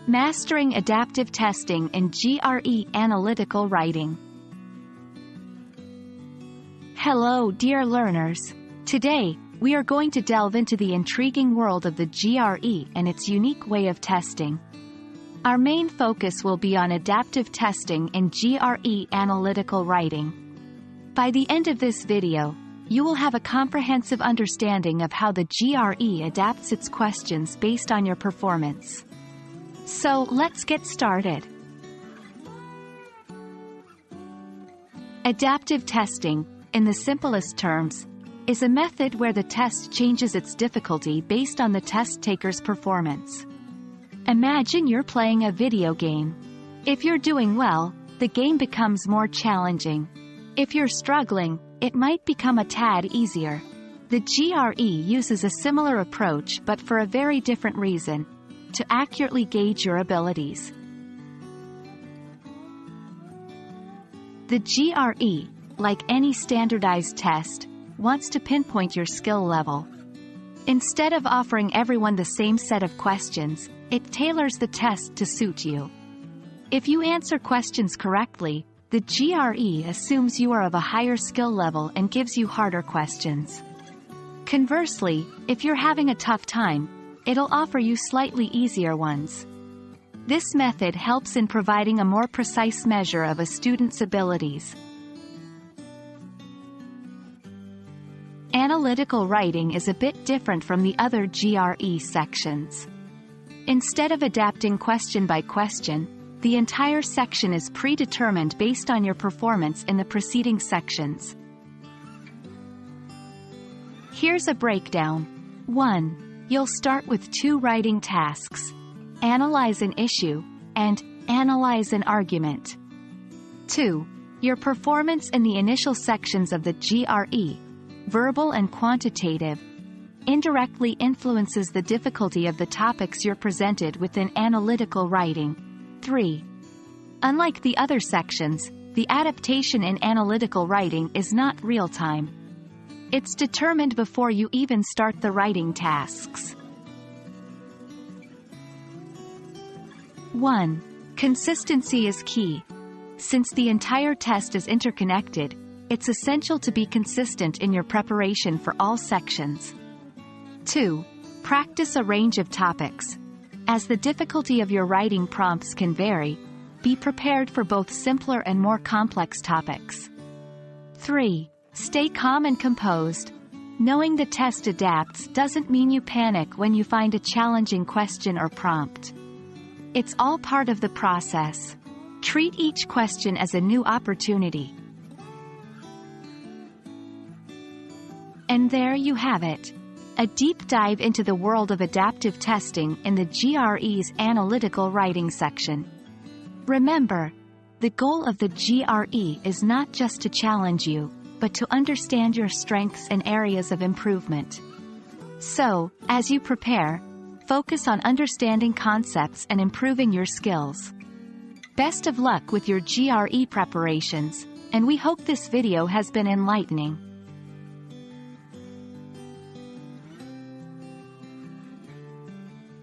Mastering Adaptive Testing in GRE Analytical Writing. Hello, dear learners. Today, we are going to delve into the intriguing world of the GRE and its unique way of testing. Our main focus will be on adaptive testing in GRE Analytical Writing. By the end of this video, you will have a comprehensive understanding of how the GRE adapts its questions based on your performance. So, let's get started. Adaptive testing, in the simplest terms, is a method where the test changes its difficulty based on the test taker's performance. Imagine you're playing a video game. If you're doing well, the game becomes more challenging. If you're struggling, it might become a tad easier. The GRE uses a similar approach but for a very different reason: to accurately gauge your abilities. The GRE, like any standardized test, wants to pinpoint your skill level. Instead of offering everyone the same set of questions, it tailors the test to suit you. If you answer questions correctly, the GRE assumes you are of a higher skill level and gives you harder questions. Conversely, if you're having a tough time, it'll offer you slightly easier ones. This method helps in providing a more precise measure of a student's abilities. Analytical writing is a bit different from the other GRE sections. Instead of adapting question by question, the entire section is predetermined based on your performance in the preceding sections. Here's a breakdown. 1. You'll start with 2 writing tasks: analyze an issue and analyze an argument. 2. Your performance in the initial sections of the GRE, verbal and quantitative, indirectly influences the difficulty of the topics you're presented with in analytical writing. 3. Unlike the other sections, the adaptation in analytical writing is not real-time. It's determined before you even start the writing tasks. 1. Consistency is key. Since the entire test is interconnected, it's essential to be consistent in your preparation for all sections. 2. Practice a range of topics. As the difficulty of your writing prompts can vary, be prepared for both simpler and more complex topics. 3. Stay calm and composed. Knowing the test adapts doesn't mean you panic when you find a challenging question or prompt. It's all part of the process. Treat each question as a new opportunity. And there you have it. A deep dive into the world of adaptive testing in the GRE's analytical writing section. Remember, the goal of the GRE is not just to challenge you, but to understand your strengths and areas of improvement. So, as you prepare, focus on understanding concepts and improving your skills. Best of luck with your GRE preparations, and we hope this video has been enlightening.